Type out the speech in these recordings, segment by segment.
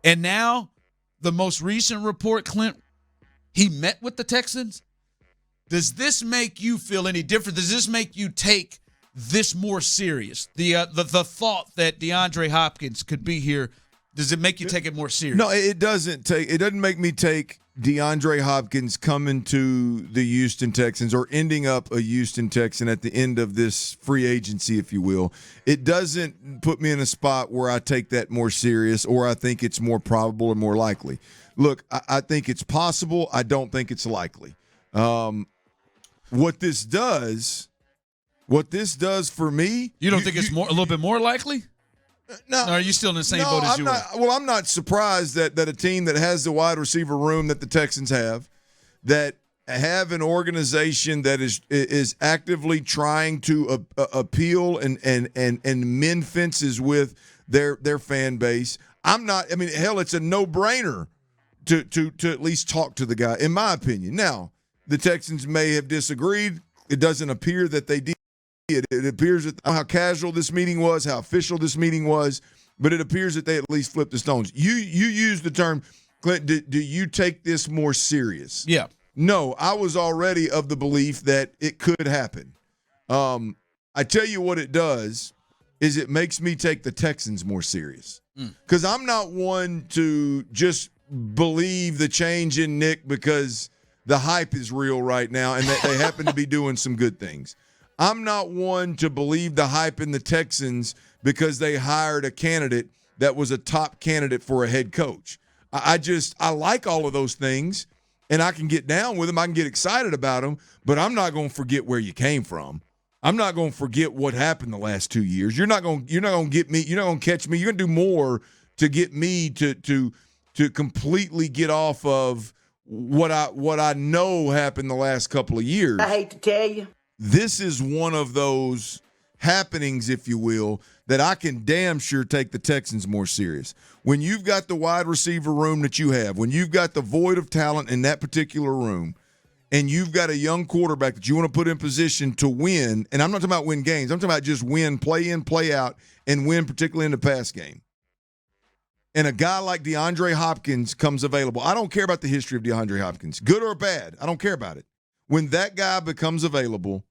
And now the most recent report, Clint, he met with the Texans. Does this make you feel any different? Does this make you take this more serious? The thought that DeAndre Hopkins could be here, does it make you take it more serious? No, it doesn't make me take DeAndre Hopkins coming to the Houston Texans or ending up a Houston Texan at the end of this free agency, if you will. It doesn't put me in a spot where I take that more serious or I think it's more probable or more likely. Look, I think it's possible. I don't think it's likely. What this does for me. You don't think it's a little bit more likely? No, or are you still in the same boat as you were? Well, I'm not surprised that a team that has the wide receiver room that the Texans have, that have an organization that is actively trying to appeal and mend fences with their fan base. It's a no-brainer to at least talk to the guy, in my opinion. Now, the Texans may have disagreed. It doesn't appear that they did. It appears that how casual this meeting was, how official this meeting was, but it appears that they at least flipped the stones. You used the term, Clint, do you take this more serious? Yeah. No, I was already of the belief that it could happen. I tell you what it does is it makes me take the Texans more serious. Because I'm not one to just believe the change in Nick because the hype is real right now and that they happen to be doing some good things. I'm not one to believe the hype in the Texans because they hired a candidate that was a top candidate for a head coach. I like all of those things, and I can get down with them. I can get excited about them, but I'm not going to forget where you came from. I'm not going to forget what happened the last 2 years. You're not going to get me. You're not going to catch me. You're going to do more to get me to completely get off of what I know happened the last couple of years. I hate to tell you. This is one of those happenings, if you will, that I can damn sure take the Texans more serious. When you've got the wide receiver room that you have, when you've got the void of talent in that particular room, and you've got a young quarterback that you want to put in position to win, and I'm not talking about win games, I'm talking about just win, play in, play out, and win particularly in the pass game. And a guy like DeAndre Hopkins comes available. I don't care about the history of DeAndre Hopkins, good or bad. I don't care about it. When that guy becomes available,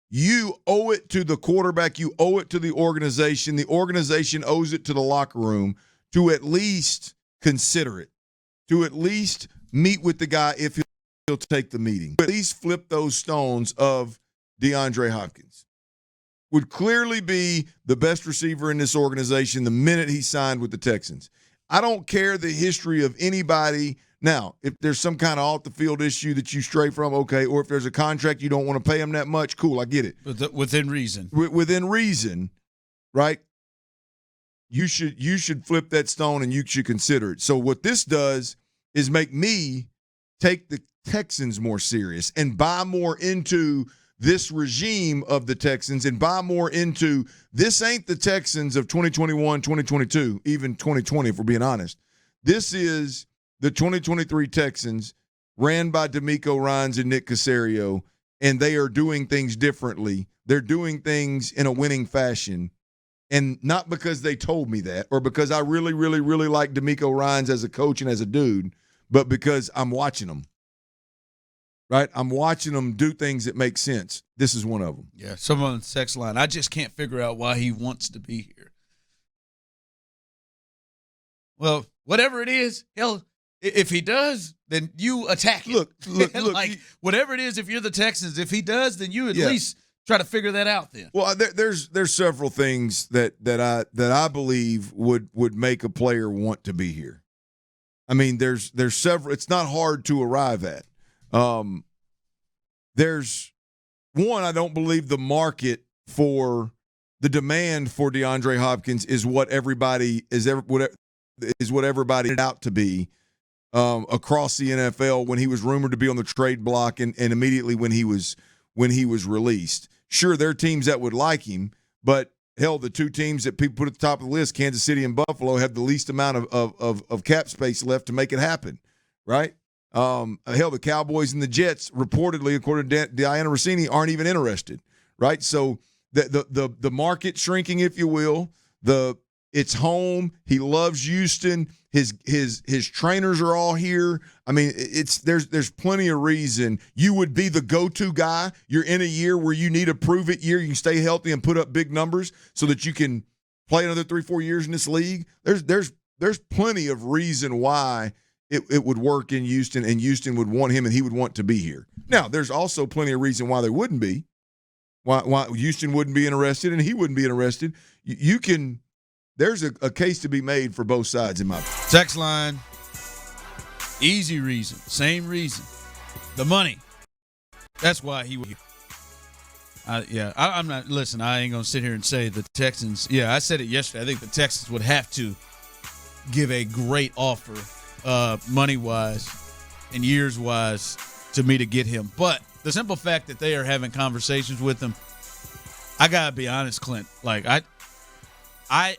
you owe it to the quarterback. You owe it to the organization. The organization owes it to the locker room to at least consider it, to at least meet with the guy if he'll take the meeting. At least flip those stones of DeAndre Hopkins. Would clearly be the best receiver in this organization the minute he signed with the Texans. I don't care the history of anybody. Now, if there's some kind of off-the-field issue that you stray from, okay, or if there's a contract you don't want to pay him that much, cool, I get it. Within reason. Within reason, right? You should flip that stone and you should consider it. So what this does is make me take the Texans more serious and buy more into this regime of the Texans and buy more into this ain't the Texans of 2021, 2022, even 2020, if we're being honest. This is the 2023 Texans ran by DeMeco Ryans and Nick Caserio, and they are doing things differently. They're doing things in a winning fashion, and not because they told me that or because I really, really, really like DeMeco Ryans as a coach and as a dude, but because I'm watching them. Right? I'm watching them do things that make sense. This is one of them. Yeah, someone on the sex line. I just can't figure out why he wants to be here. Well, whatever it is, hell, if he does, then you attack it. Look. Whatever it is, if you're the Texans, if he does, then you at least try to figure that out then. Well, there's several things that I believe would make a player want to be here. I mean, there's several. It's not hard to arrive at. There's one, I don't believe the market for the demand for DeAndre Hopkins is what everybody is what everybody out to be across the NFL when he was rumored to be on the trade block and immediately when he was released. Sure, there are teams that would like him, but hell, the two teams that people put at the top of the list, Kansas City and Buffalo, have the least amount of cap space left to make it happen, right? Hell, the Cowboys and the Jets, reportedly, according to Diana Rossini, aren't even interested, right? So the market shrinking, if you will, the It's home. He loves Houston. His trainers are all here. I mean, there's plenty of reason you would be the go-to guy. You're in a year where you need a prove-it year. You can stay healthy and put up big numbers so that you can play another 3-4 years in this league. There's plenty of reason why it would work in Houston, and Houston would want him, and he would want to be here. Now, there's also plenty of reason why they wouldn't be. Why Houston wouldn't be interested and he wouldn't be interested. There's a case to be made for both sides in my opinion. Text line, easy reason, same reason. The money. That's why he was here. I'm not – listen, I ain't going to sit here and say the Texans – I said it yesterday. I think the Texans would have to give a great offer money-wise and years-wise to me to get him. But the simple fact that they are having conversations with him, I got to be honest, Clint. Like, I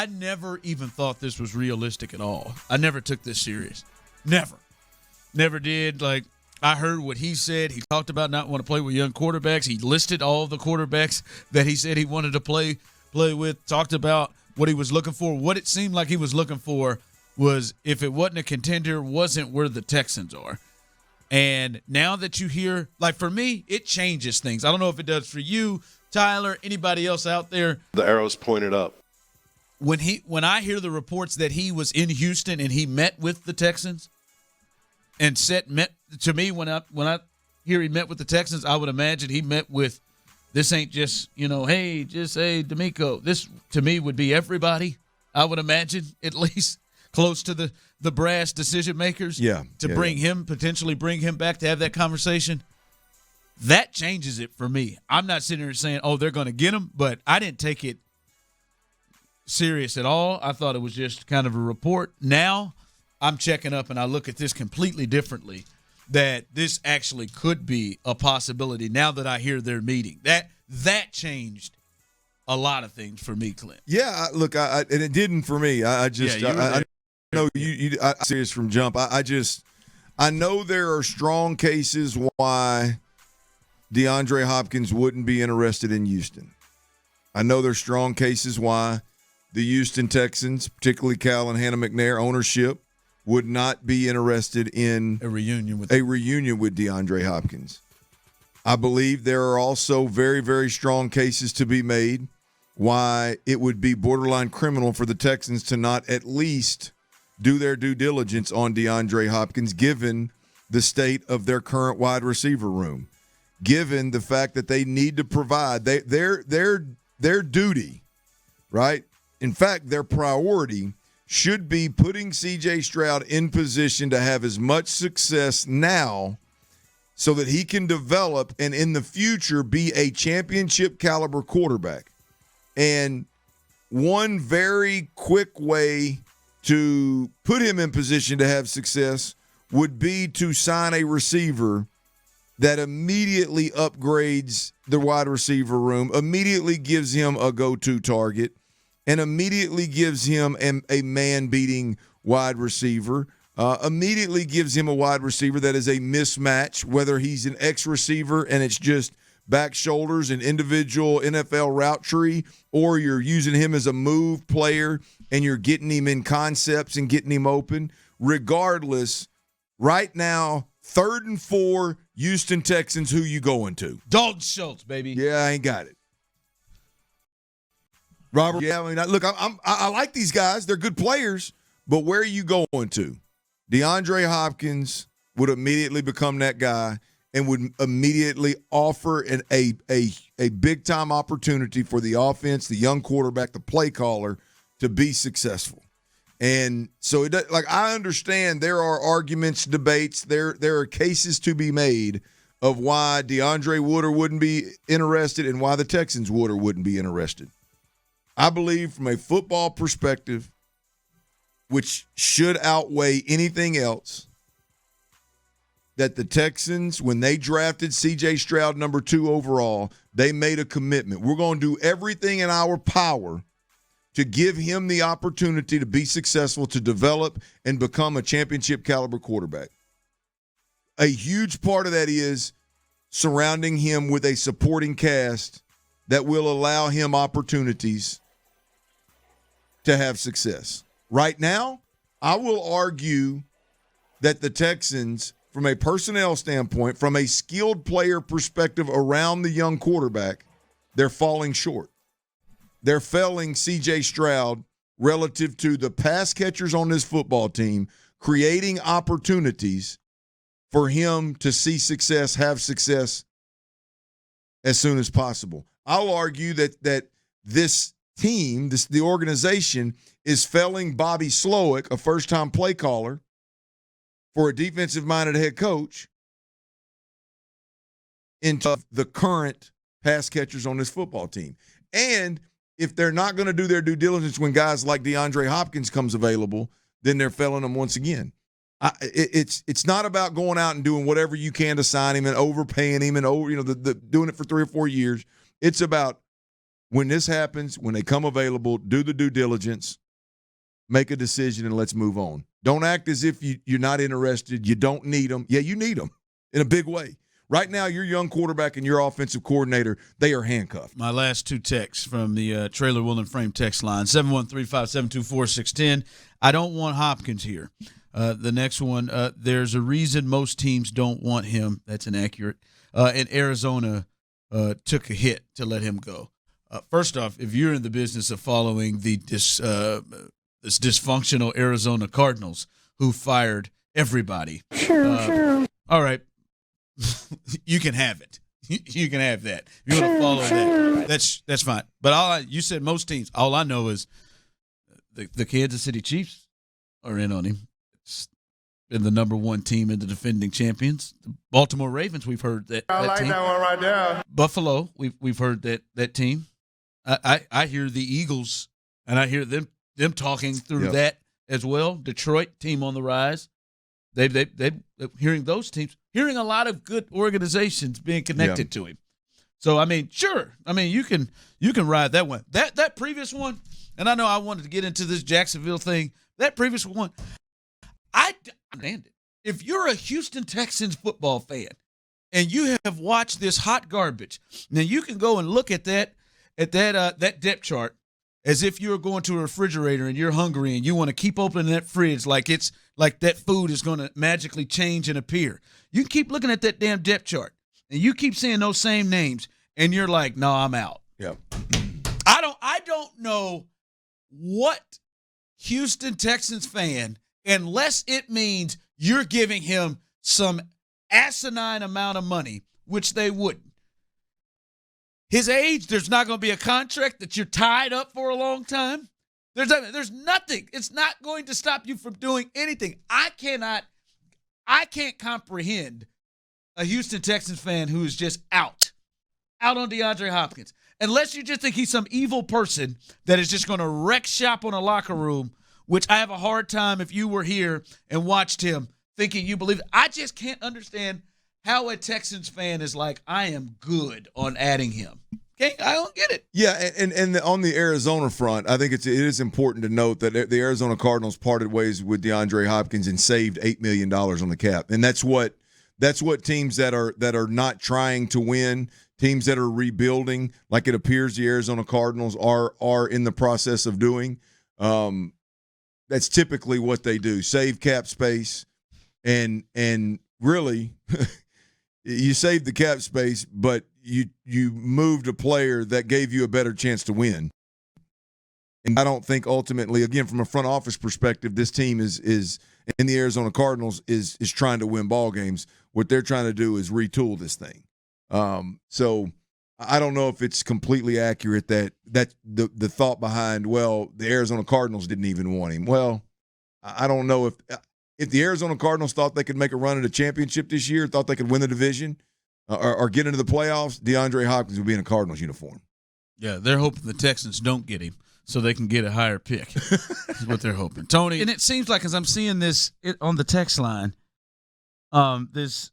never even thought this was realistic at all. I never took this serious. Never did. Like, I heard what he said. He talked about not wanting to play with young quarterbacks. He listed all the quarterbacks that he said he wanted to play with, talked about what he was looking for. What it seemed like he was looking for was, if it wasn't a contender, wasn't where the Texans are. And now that you hear, like, for me, it changes things. I don't know if it does for you, Tyler, anybody else out there. The arrow's pointed up. When I hear the reports that he was in Houston and he met with the Texans and to me, when I hear he met with the Texans, I would imagine he met with, this ain't just, hey, D'Amico. This, to me, would be everybody, I would imagine, at least close to the brass decision makers. Potentially bring him back to have that conversation. That changes it for me. I'm not sitting here saying, they're going to get him, but I didn't take it serious at all. I thought it was just kind of a report. Now I'm checking up and I look at this completely differently, that this actually could be a possibility now that I hear they're meeting. That changed a lot of things for me, Clint. Yeah, look, and it didn't for me. I know I'm serious from jump. I know there are strong cases why DeAndre Hopkins wouldn't be interested in Houston. I know there's strong cases why the Houston Texans, particularly Cal and Hannah McNair ownership, would not be interested in a reunion with DeAndre Hopkins. I believe there are also very, very strong cases to be made why it would be borderline criminal for the Texans to not at least do their due diligence on DeAndre Hopkins, given the state of their current wide receiver room, given the fact that they need to provide their duty, right? In fact, their priority should be putting C.J. Stroud in position to have as much success now so that he can develop and in the future be a championship caliber quarterback. And one very quick way to put him in position to have success would be to sign a receiver that immediately upgrades the wide receiver room, immediately gives him a go-to target, and immediately gives him a man-beating wide receiver, immediately gives him a wide receiver that is a mismatch, whether he's an X-receiver and it's just back shoulders and individual NFL route tree, or you're using him as a move player and you're getting him in concepts and getting him open. Regardless, right now, 3rd and 4, Houston Texans, who you going to? Dalton Schultz, baby. Yeah, I ain't got it. Robert, yeah, I mean, look, I like these guys. They're good players, but where are you going to? DeAndre Hopkins would immediately become that guy and would immediately offer a big-time opportunity for the offense, the young quarterback, the play caller, to be successful. And so, I understand there are arguments, debates, there are cases to be made of why DeAndre would or wouldn't be interested and why the Texans would or wouldn't be interested. I believe from a football perspective, which should outweigh anything else, that the Texans, when they drafted C.J. Stroud number 2 overall, they made a commitment. We're going to do everything in our power to give him the opportunity to be successful, to develop and become a championship caliber quarterback. A huge part of that is surrounding him with a supporting cast that will allow him opportunities to have success. Right now, I will argue that the Texans, from a personnel standpoint, from a skilled player perspective around the young quarterback, they're falling short. They're failing C.J. Stroud relative to the pass catchers on this football team, creating opportunities for him to see success, have success as soon as possible. I'll argue that this team, the organization, is failing Bobby Slowick, a first-time play caller, for a defensive-minded head coach, into the current pass catchers on this football team. And if they're not going to do their due diligence when guys like DeAndre Hopkins comes available, then they're failing them once again. It's not about going out and doing whatever you can to sign him and overpaying him and doing it for 3 or 4 years. It's about when this happens, when they come available, do the due diligence, make a decision, and let's move on. Don't act as if you're not interested. You don't need them. Yeah, you need them in a big way. Right now, your young quarterback and your offensive coordinator, they are handcuffed. My last two texts from the Trailer Wheel and Frame text line, 713-572-4610. I don't want Hopkins here. The next one, there's a reason most teams don't want him. That's inaccurate. And Arizona took a hit to let him go. First off, if you're in the business of following this dysfunctional Arizona Cardinals who fired everybody, sure. All right, you can have it. You can have that. If you want to follow that, that's fine. But you said most teams. All I know is the Kansas City Chiefs are in on him. It's been the number one team in the defending champions. The Baltimore Ravens, we've heard that. I like team. that one right there. Buffalo, we've heard that team. I hear the Eagles, and I hear them talking through that as well. Detroit, team on the rise. They hearing those teams, hearing a lot of good organizations being connected to him. So I mean, sure. I mean, you can ride that one. That previous one, and I know I wanted to get into this Jacksonville thing. That previous one, I understand it. If you're a Houston Texans football fan and you have watched this hot garbage, now you can go and look at that depth chart as if you're going to a refrigerator and you're hungry and you want to keep opening that fridge like it's like that food is going to magically change and appear. You keep looking at that damn depth chart and you keep seeing those same names and you're like, no, I'm out. Yeah. I don't know what Houston Texans fan, unless it means you're giving him some asinine amount of money, which they wouldn't. His age, there's not going to be a contract that you're tied up for a long time. There's nothing. It's not going to stop you from doing anything. I can't comprehend a Houston Texans fan who is just out on DeAndre Hopkins. Unless you just think he's some evil person that is just going to wreck shop on a locker room, which I have a hard time if you were here and watched him thinking you believe it. I just can't understand how a Texans fan is like, I am good on adding him. Okay, I don't get it. Yeah, and on the Arizona front, I think it is important to note that the Arizona Cardinals parted ways with DeAndre Hopkins and saved $8 million on the cap, and that's what teams that are not trying to win, teams that are rebuilding, like it appears the Arizona Cardinals are in the process of doing. That's typically what they do: save cap space, and really. You saved the cap space, but you moved a player that gave you a better chance to win. And I don't think ultimately, again, from a front office perspective, this team is in the Arizona Cardinals is trying to win ball games. What they're trying to do is retool this thing. So I don't know if it's completely accurate that the thought behind, well, the Arizona Cardinals didn't even want him. Well, I don't know if the Arizona Cardinals thought they could make a run at a championship this year, thought they could win the division or get into the playoffs, DeAndre Hopkins would be in a Cardinals uniform. Yeah, they're hoping the Texans don't get him so they can get a higher pick. That's what they're hoping. Tony, and it seems like as I'm seeing this on the text line, this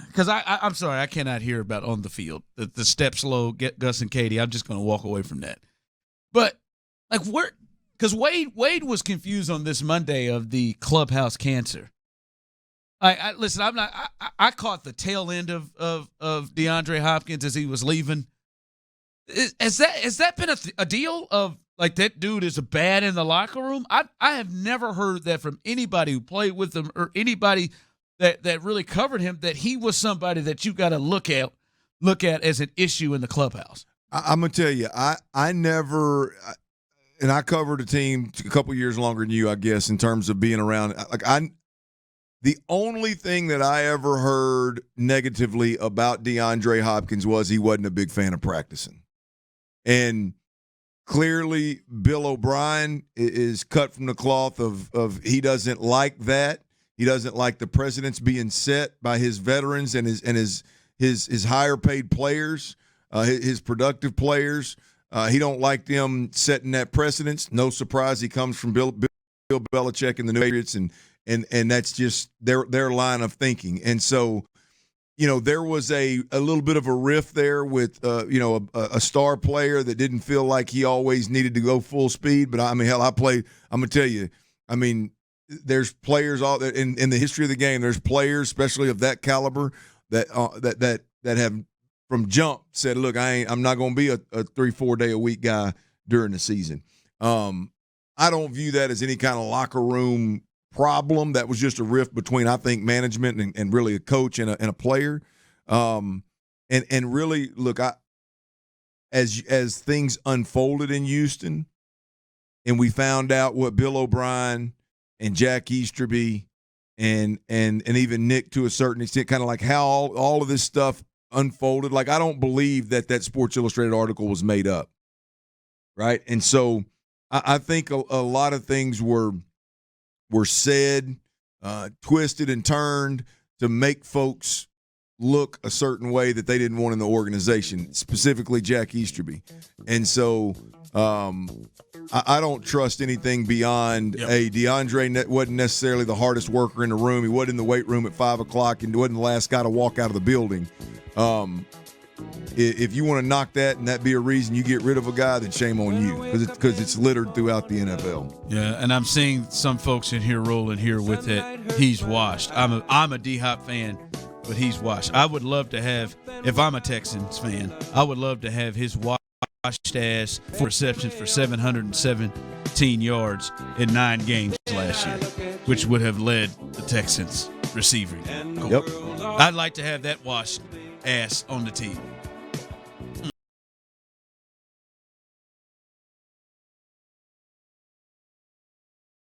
because I'm sorry, I cannot hear about on the field. The step slow, get Gus and Katie. I'm just going to walk away from that. But like because Wade was confused on this Monday of the clubhouse cancer. Listen. I'm not. I caught the tail end of DeAndre Hopkins as he was leaving. Has that been a deal of like that dude is bad in the locker room. I have never heard that from anybody who played with him or anybody that really covered him, that he was somebody that you got to look at as an issue in the clubhouse. I'm going to tell you, I never – and I covered a team a couple years longer than you, I guess, in terms of being around. The only thing that I ever heard negatively about DeAndre Hopkins was he wasn't a big fan of practicing. And clearly Bill O'Brien is cut from the cloth of he doesn't like that. He doesn't like the precedents being set by his veterans and his higher paid players, his productive players. He don't like them setting that precedence. No surprise, he comes from Bill Belichick and the New Patriots, and that's just their line of thinking. And so, there was a little bit of a rift there with a star player that didn't feel like he always needed to go full speed. But I mean, hell, I'm gonna tell you, I mean, there's players all in the history of the game. There's players, especially of that caliber, that have from jump said, look, I'm not going to be a 3-4 day a week guy during the season. I don't view that as any kind of locker room problem. That was just a rift between, I think, management and really a coach and a player. And really, look, as things unfolded in Houston, and we found out what Bill O'Brien and Jack Easterby and even Nick to a certain extent, kind of like how all of this stuff unfolded. Like, I don't believe that Sports Illustrated article was made up, right? And so I think a lot of things were said, twisted and turned to make folks look a certain way that they didn't want in the organization, specifically Jack Easterby. And so I don't trust anything beyond DeAndre wasn't necessarily the hardest worker in the room. He wasn't in the weight room at 5 o'clock and wasn't the last guy to walk out of the building. If you want to knock that and that be a reason you get rid of a guy, then shame on you, because it's littered throughout the NFL. Yeah, and I'm seeing some folks in here rolling here with it. He's washed. I'm a D-Hop fan, but he's washed. I would love to have, if I'm a Texans fan, I would love to have his washed ass for receptions for 717 yards in 9 games last year, which would have led the Texans receiving. Yep. I'd like to have that washed ass on the team.